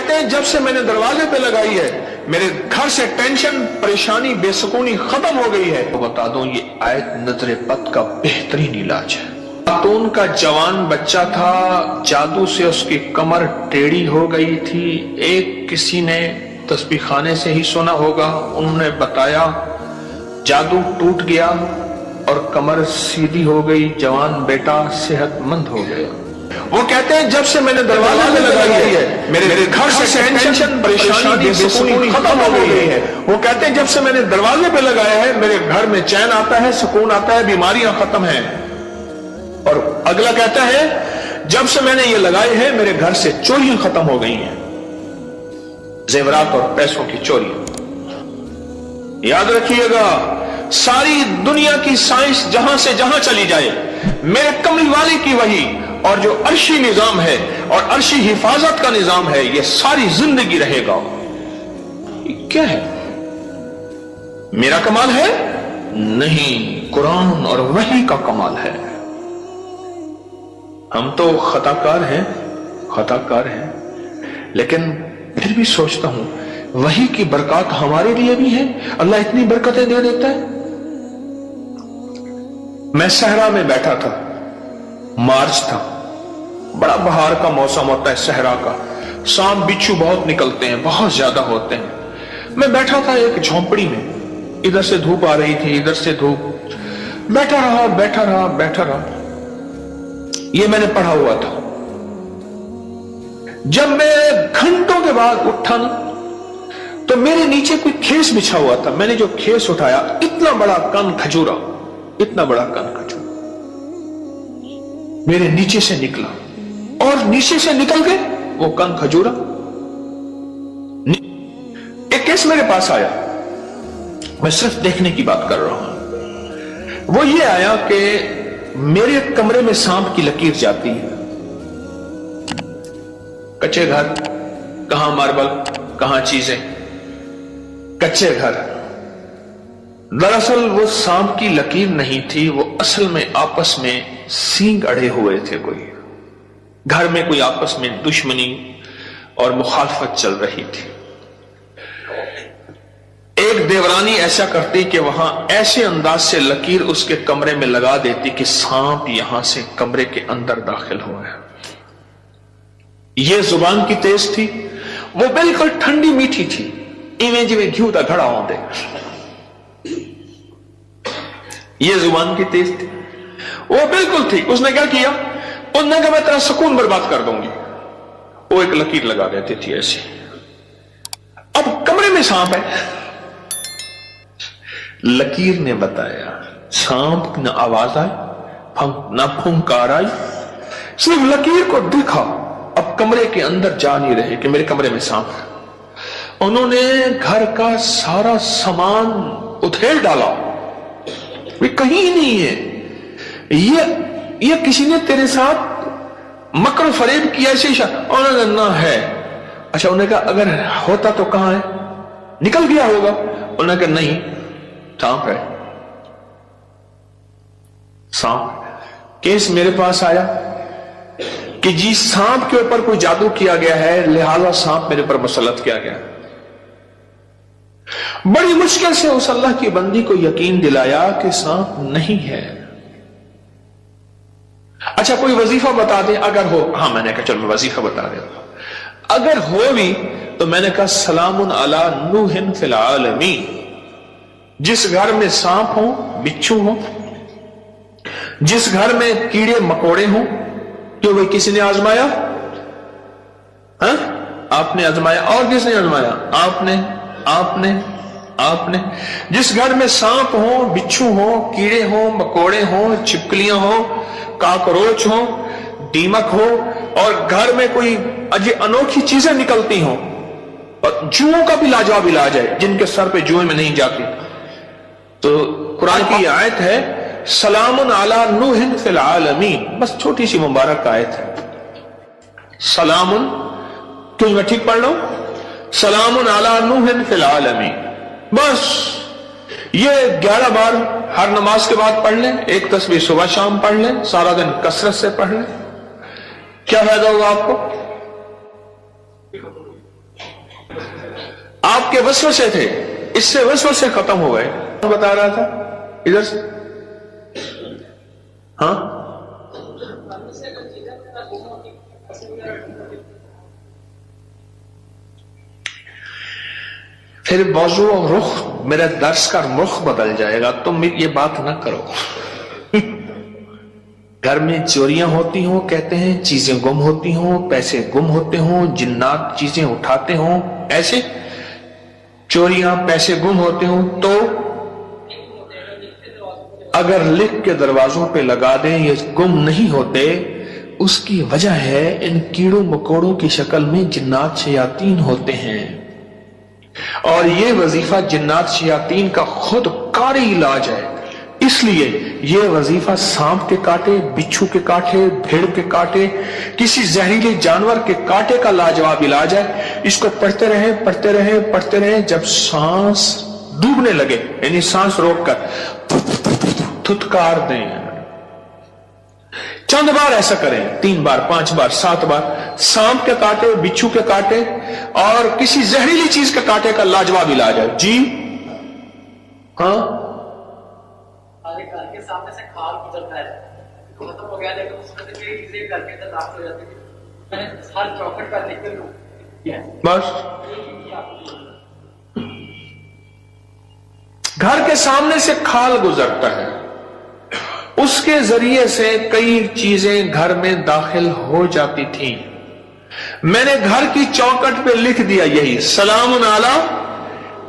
کہتے ہیں جب سے میں نے دروازے پہ لگائی ہے میرے گھر سے ٹینشن پریشانی بے سکونی ختم ہو گئی ہے۔ تو بتا دوں یہ آیت نظر بد کا بہترین علاج ہے۔ خاتون کا جوان بچہ تھا، جادو سے اس کی کمر ٹیڑھی ہو گئی تھی۔ ایک کسی نے تسبیح خانے سے ہی سنا ہوگا، انہوں نے بتایا جادو ٹوٹ گیا اور کمر سیدھی ہو گئی، جوان بیٹا صحت مند ہو گیا۔ وہ کہتے ہیں جب سے میں نے دروازے میں لگائی ہے میرے گھر سے ٹینشن پریشانی بے سکونی ختم ہو گئی ہے۔ وہ کہتے ہیں جب سے میں نے دروازے پہ لگایا ہے میرے گھر میں چین آتا ہے، سکون آتا ہے، بیماریاں ختم ہیں۔ اور اگلا کہتا ہے جب سے میں نے یہ لگائے ہیں میرے گھر سے چوریاں ختم ہو گئی ہیں، زیورات اور پیسوں کی چوریاں۔ یاد رکھیے گا ساری دنیا کی سائنس جہاں سے جہاں چلی جائے، میرے کملی والے کی وحی اور جو عرشی نظام ہے اور عرشی حفاظت کا نظام ہے یہ ساری زندگی رہے گا۔ یہ کیا ہے؟ میرا کمال ہے؟ نہیں، قرآن اور وحی کا کمال ہے۔ ہم تو خطا کار ہیں، لیکن پھر بھی سوچتا ہوں وحی کی برکات ہمارے لیے بھی ہیں، اللہ اتنی برکتیں دے دیتا ہے۔ میں صحرا میں بیٹھا تھا، مارچ تھا، بڑا بہار کا موسم ہوتا ہے صحرا کا، سانپ بچھو بہت نکلتے ہیں، بہت زیادہ ہوتے ہیں۔ میں بیٹھا تھا ایک جھونپڑی میں، ادھر سے دھوپ آ رہی تھی، ادھر سے دھوپ، بیٹھا رہا۔ یہ میں نے پڑھا ہوا تھا۔ جب میں گھنٹوں کے بعد اٹھا نا تو میرے نیچے کوئی کھیس بچھا ہوا تھا۔ میں نے جو کھیس اٹھایا اتنا بڑا کن کھجورا میرے نیچے سے نکلا، اور نیچے سے نکل کے وہ کن کھجورا ایک کیس میرے پاس آیا۔ میں صرف دیکھنے کی بات کر رہا ہوں۔ وہ یہ آیا کہ میرے کمرے میں سانپ کی لکیر جاتی ہے، کچے گھر، کہاں ماربل، کہاں چیزیں، کچے گھر۔ دراصل وہ سانپ کی لکیر نہیں تھی، وہ اصل میں آپس میں سینگ اڑے ہوئے تھے، کوئی گھر میں کوئی آپس میں دشمنی اور مخالفت چل رہی تھی۔ ایک دیورانی ایسا کرتی کہ وہاں ایسے انداز سے لکیر اس کے کمرے میں لگا دیتی کہ سانپ یہاں سے کمرے کے اندر داخل ہوا ہے۔ یہ زبان کی تیز تھی، وہ بالکل ٹھنڈی میٹھی تھی، ایویں جی گھیو دا گھڑا ہوں دے۔ یہ زبان کی تیز تھی، وہ بالکل تھی۔ اس نے کیا کیا؟ اس نے کہا میں تیرا سکون برباد کر دوں گی۔ وہ ایک لکیر لگا دیتی تھی ایسی۔ اب کمرے میں سانپ ہے، لکیر نے بتایا، سانپ نہ آواز آئی نہ پھنکار آئی، صرف لکیر کو دیکھا۔ اب کمرے کے اندر جا نہیں رہے کہ میرے کمرے میں سانپ ہے۔ انہوں نے گھر کا سارا سامان ادھیڑ ڈالا، وہ کہیں نہیں ہے۔ یہ کسی نے تیرے ساتھ مکر و فریب کیا ایسے انہوں نے نہ ہے۔ اچھا، انہوں نے کہا اگر ہوتا تو کہاں ہے؟ نکل گیا ہوگا۔ انہوں نے کہا نہیں، سانپ ہے، سانپ۔ کیس میرے پاس آیا کہ جی سانپ کے اوپر کوئی جادو کیا گیا ہے، لہذا سانپ میرے پر مسلط کیا گیا۔ بڑی مشکل سے اس اللہ کی بندی کو یقین دلایا کہ سانپ نہیں ہے۔ اچھا کوئی وظیفہ بتا دے اگر ہو۔ ہاں، میں نے کہا چلو میں وظیفہ بتا دیا۔ اگر ہو بھی تو میں نے کہا سلام علی نوح فی العالمین۔ جس گھر میں سانپ ہوں، بچھو ہوں، جس گھر میں کیڑے مکوڑے ہوں، کیوں بھائی کسی نے آزمایا؟ ہاں، آپ نے آزمایا۔ اور کس نے آزمایا؟ آپ نے۔ جس گھر میں سانپ ہوں، بچھو ہوں، کیڑے ہوں، مکوڑے ہوں، چھپکلیاں ہوں، کاکروچ ہوں، دیمک ہو، اور گھر میں کوئی انوکھی چیزیں نکلتی ہوں، اور جوؤں کا بھی لاجواب علاج ہے، جن کے سر پہ جوئیں میں نہیں جاتی، تو قرآن کی آیت ہے سلام علی نوح فی العالمین۔ بس چھوٹی سی مبارک آیت ہے، سلام، کیوں میں ٹھیک پڑھ لوں؟ سلام علی نوح فی العالمین۔ بس یہ 11 بار ہر نماز کے بعد پڑھ لیں، ایک تسبیح صبح شام پڑھ لیں، سارا دن کثرت سے پڑھ لیں، کیا فائدہ ہوگا آپ کو؟ आपके वसवसे थे, इससे वसवसे खत्म हो गए। बता रहा था इधर से, हाँ फिर मौजू और रुख, मेरा दर्स का रुख बदल जाएगा। तुम ये बात ना करो। घर में चोरियां होती हों, कहते हैं चीजें गुम होती हों, पैसे गुम होते हों, जिन्नात चीजें उठाते हों, ऐसे चोरियां पैसे गुम होते हों, तो अगर लिख के दरवाजों पे लगा दें ये गुम नहीं होते, उसकी वजह है इन कीड़ों मकोड़ों की शक्ल में जिन्नात शयातीन होते हैं। और ये वजीफा जिन्नात शयातीन का खुद कारी इलाज है। इसलिए ये वजीफा सांप के कांटे, बिच्छू के कांटे, भेड़ के कांटे, किसी जहरीले जानवर के कांटे का लाजवाब इलाज है। इसको पढ़ते रहें, पढ़ते रहें, पढ़ते रहें। जब सांस डूबने लगे, यानी सांस रोककर थुतकार दें। चंद बार ऐसा करें, 3 बार, 5 बार, 7 बार। सांप के कांटे, बिच्छू के कांटे और किसी जहरीली चीज के कांटे का लाजवाब इलाज है। जी हाँ, घर के सामने से खाल गुजरता है, खत्म हो गया, लेकिन उसमें से कई चीजें घर के अंदर दाखिल हो जाती है। मैंने हर चौखट पर लिख कर लूं बस। घर के सामने से खाल गुजरता है, उसके जरिए से कई चीजें घर में दाखिल हो जाती थी। मैंने घर की चौखट पे लिख दिया यही, सलामुन अला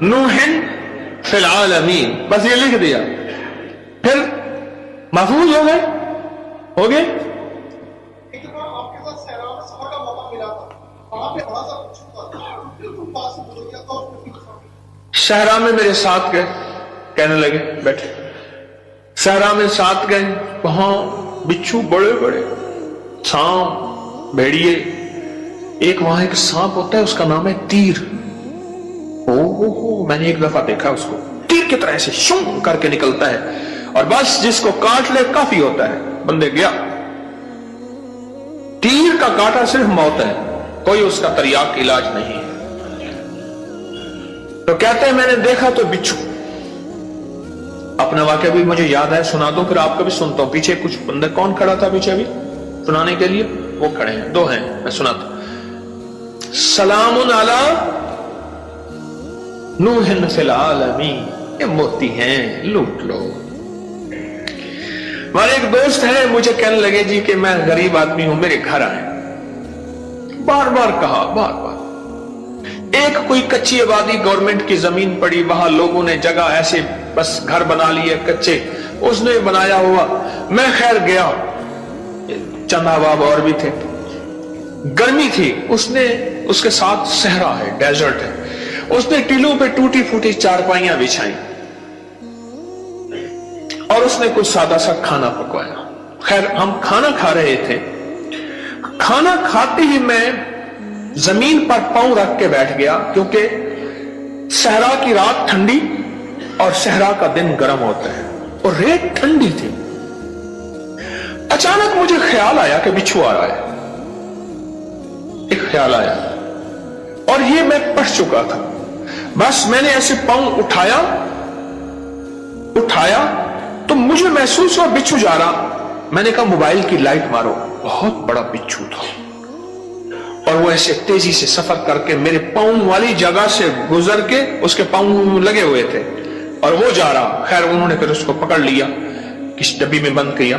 नूहिन फिल आलमीन, बस ये लिख दिया, फिर महफूज हो गए, हो गए। एक बार आपके साथ सहरा में सफर का मौका मिला था, वहां पे बड़ा सा बिच्छू था, बिल्कुल पास में गुजर गया था। सहरा में मेरे साथ गए, कहने लगे बैठे, सहरा में साथ गए, वहां बिच्छू बड़े बड़े, सांप, भेड़िए। एक वहां एक सांप होता है, उसका नाम है तीर। ओ मैंने एक दफा देखा उसको, तीर की तरह से शूं करके निकलता है और बस जिसको काट ले काफी होता है, बंदे गया। तीर का काटा सिर्फ मौत है, कोई उसका तरियाक इलाज नहीं है। तो कहते हैं मैंने देखा तो बिच्छू। अपना वाक्य भी मुझे याद है, सुना दो फिर आपका भी सुनता हूं। पीछे कुछ बंदे, कौन खड़ा था पीछे अभी सुनाने के लिए? वो खड़े हैं, 2 हैं, मैं सुनाता। सलामुन अला नूहिन फिल आलमीन, ये मोती हैं, लूट लो। हमारे एक दोस्त है, मुझे कहने लगे जी कि मैं गरीब आदमी हूं, मेरे घर आए। बार बार कहा, बार बार। एक कोई कच्ची आबादी, गवर्नमेंट की जमीन पड़ी, वहां लोगों ने जगह ऐसे बस घर बना लिए कच्चे, उसने बनाया हुआ। मैं खैर गया, चंदा बाब और भी थे, गर्मी थी, उसने उसके साथ सहरा है, डेजर्ट है, उसने टीलों पे टूटी फूटी चारपाइयां बिछाई और उसने कुछ सादा सा खाना पकवाया। खैर हम खाना खा रहे थे, खाना खाते ही मैं जमीन पर पांव रख के बैठ गया, क्योंकि सहरा की रात ठंडी और सहरा का दिन गर्म होता है और रेत ठंडी थी। अचानक मुझे ख्याल आया कि बिच्छू आ रहा है, एक ख्याल आया और ये मैं पढ़ चुका था। बस मैंने ऐसे पांव उठाया तो मुझे महसूस हुआ बिच्छू जा रहा। मैंने कहा मोबाइल की लाइट मारो, बहुत बड़ा बिच्छू था और वो ऐसे तेजी से सफर करके मेरे पांव वाली जगह से गुजर के, उसके पांव लगे हुए थे और वो जा रहा। खैर उन्होंने फिर उसको पकड़ लिया, किस डब्बी में बंद किया।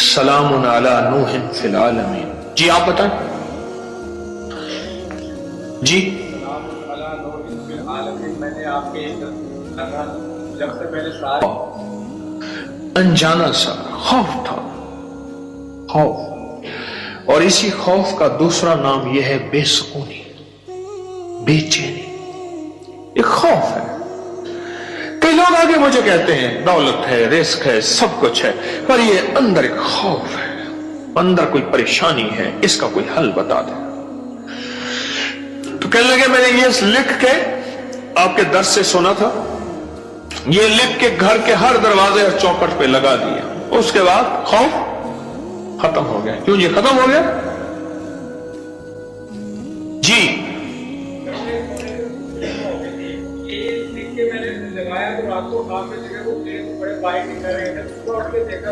सलामुन अला नूहिन फिल आलमीन। जी आप बताएं। जी मैंने आपके जब से मैंने अनजाना सा खौफ था, खौफ। और इसी खौफ का दूसरा नाम यह है बेसुकूनी, बेचैनी। एक खौफ है। कई लोग आगे मुझे कहते हैं दौलत है, रिस्क है, सब कुछ है, पर ये अंदर एक खौफ है, अंदर कोई परेशानी है, इसका कोई हल बता दे। तो कहने लगे मैंने ये लिख के आपके दर्स से सुना था, ये लिख के घर के हर दरवाजे और चौखट पे लगा दिया। उसके बाद खौफ खत्म हो गया। क्यों ये खत्म हो गया? ये लिख के मैंने लगाया तो रात को खाम में जगह वो बड़े बाइक निकल रहे थे, सुबह उठ के देखा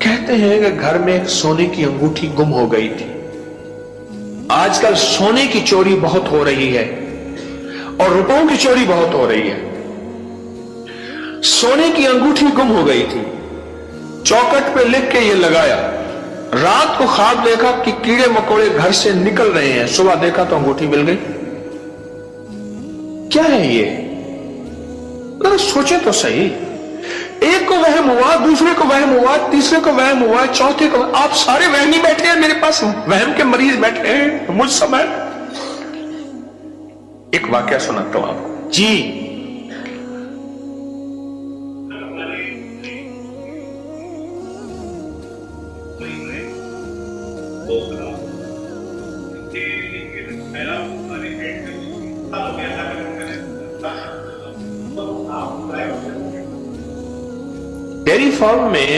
कहते हैं कि घर में एक सोने की अंगूठी गुम हो गई थी। आजकल सोने की चोरी बहुत हो रही है और रुपयों की चोरी बहुत हो रही है। सोने की अंगूठी गुम हो गई थी, चौखट पे लिख के ये लगाया, रात को ख्वाब देखा कि कीड़े मकोड़े घर से निकल रहे हैं, सुबह देखा तो अंगूठी मिल गई। क्या है ये? जरा सोचे तो सही। एक को वहम हुआ, दूसरे को वहम हुआ, तीसरे को वहम हुआ, चौथे को। आप सारे वहमी बैठे हैं, मेरे पास वहम के मरीज बैठे हैं मुझ समय। एक वाकया सुनाता हूं आपको जी। डेयरी फार्म में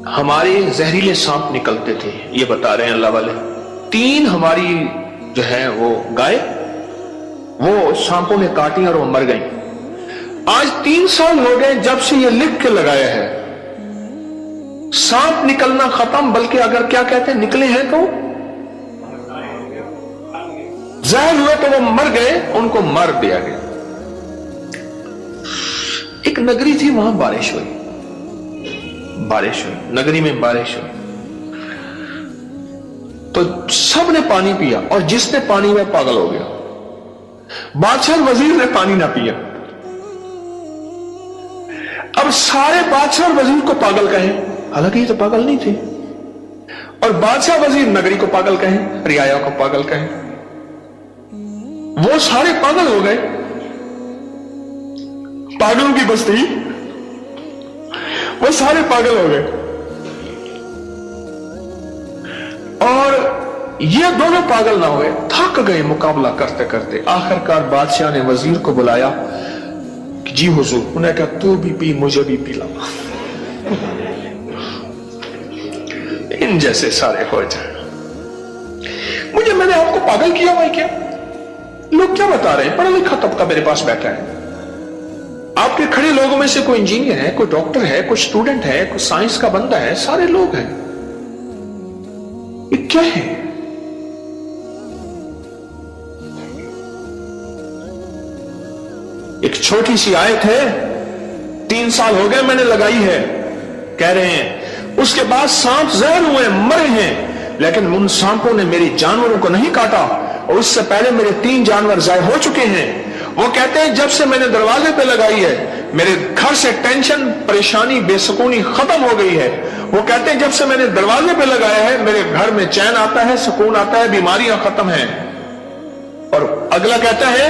हमारे जहरीले सांप निकलते थे, ये बता रहे हैं अल्लाह वाले। 3 हमारी जो है वो गाय, वो सांपों ने काटी और वो मर गई। आज 3 साल हो गए जब से ये लिख के लगाया है, सांप निकलना खत्म, बल्कि अगर क्या कहते हैं निकले हैं तो जहर हुए तो वो मर गए, उनको मार दिया गया। एक नगरी थी, वहां बारिश हुई, नगरी में बारिश हुई तो सबने पानी पिया और जिसने पानी में पागल हो गया। बादशाह वजीर ने पानी ना पिया। अब सारे बादशाह वजीर को पागल कहें, हालांकि ये तो पागल नहीं थे, और बादशाह वजीर नगरी को पागल कहें, रियाया को पागल कहें, वो सारे पागल हो गए। पागलों की बस्ती, वो सारे पागल हो गए। और ये दोनों पागल ना हुए, थक गए मुकाबला करते करते। आखिरकार बादशाह ने वजीर को बुलाया कि जी हुजूर, उन्हें कहा तू भी पी, मुझे भी पिला। इन जैसे सारे हो जाए। मैंने आपको पागल किया हुआ है क्या? लोग क्या बता रहे हैं? पढ़ा लिखा तबका मेरे पास बैठा है। आपके खड़े लोगों में से कोई इंजीनियर है, कोई डॉक्टर है, कोई स्टूडेंट है, कोई साइंस का बंदा है, सारे लोग हैं। ये क्या है? एक छोटी सी आयत है, 3 साल हो गए मैंने लगाई है, कह रहे हैं उसके बाद सांप जहर हुए, मरे हैं, लेकिन उन सांपों ने मेरी जानवरों को नहीं काटा, और उससे पहले मेरे 3 जानवर जाए हो चुके हैं। वो कहते हैं जब से मैंने दरवाजे पे लगाई है, मेरे घर से टेंशन, परेशानी, बेसुकूनी खत्म हो गई है। वो कहते हैं जब से मैंने दरवाजे पे लगाया है, मेरे घर में चैन आता है, सुकून आता है, बीमारियां खत्म हैं। और अगला कहता है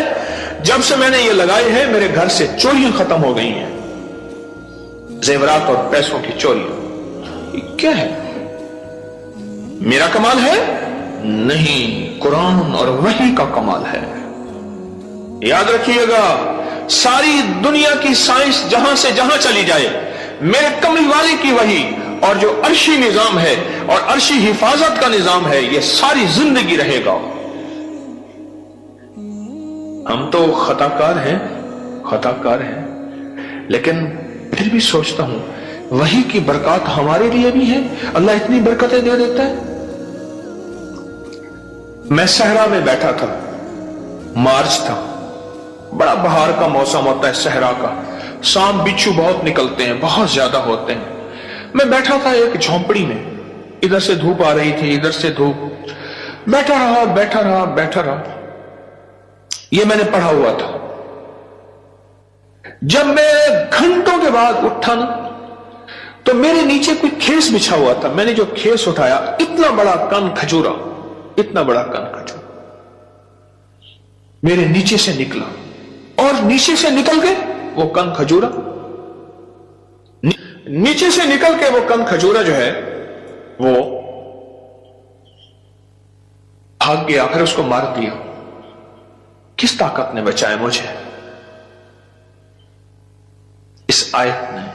जब से मैंने ये लगाई है, मेरे घर से चोरियां खत्म हो गई हैं, जेवरात और पैसों की चोरियां। क्या है? मेरा कमाल है? नहीं, कुरान और वही का कमाल है। याद रखिएगा, सारी दुनिया की साइंस जहां से जहां चली जाए, मेरे कमली वाले की वही और जो अर्शी निजाम है और अर्शी हिफाजत का निजाम है, यह सारी जिंदगी रहेगा। हम तो खताकार हैं, लेकिन फिर भी सोचता हूं वही की बरकत हमारे लिए भी है। अल्लाह इतनी बरकतें दे देता है। मैं सहरा में बैठा था, मार्च था, बड़ा बहार का मौसम होता है सहरा का, सांप बिच्छू बहुत निकलते हैं, बहुत ज्यादा होते हैं। मैं बैठा था एक झोंपड़ी में, इधर से धूप आ रही थी, इधर से धूप, बैठा रहा। ये मैंने पढ़ा हुआ था। जब मैं घंटों के बाद उठा ना, तो मेरे नीचे कोई खेस बिछा हुआ था। मैंने जो खेस उठाया, इतना बड़ा कन खजूरा मेरे नीचे से निकला, और नीचे से निकल के वो कन खजूरा, नीचे से निकल के वो कन खजूरा जो है वो भाग गया, फिर उसको मार दिया। किस ताकत ने बचाया मुझे? इस आयत ने।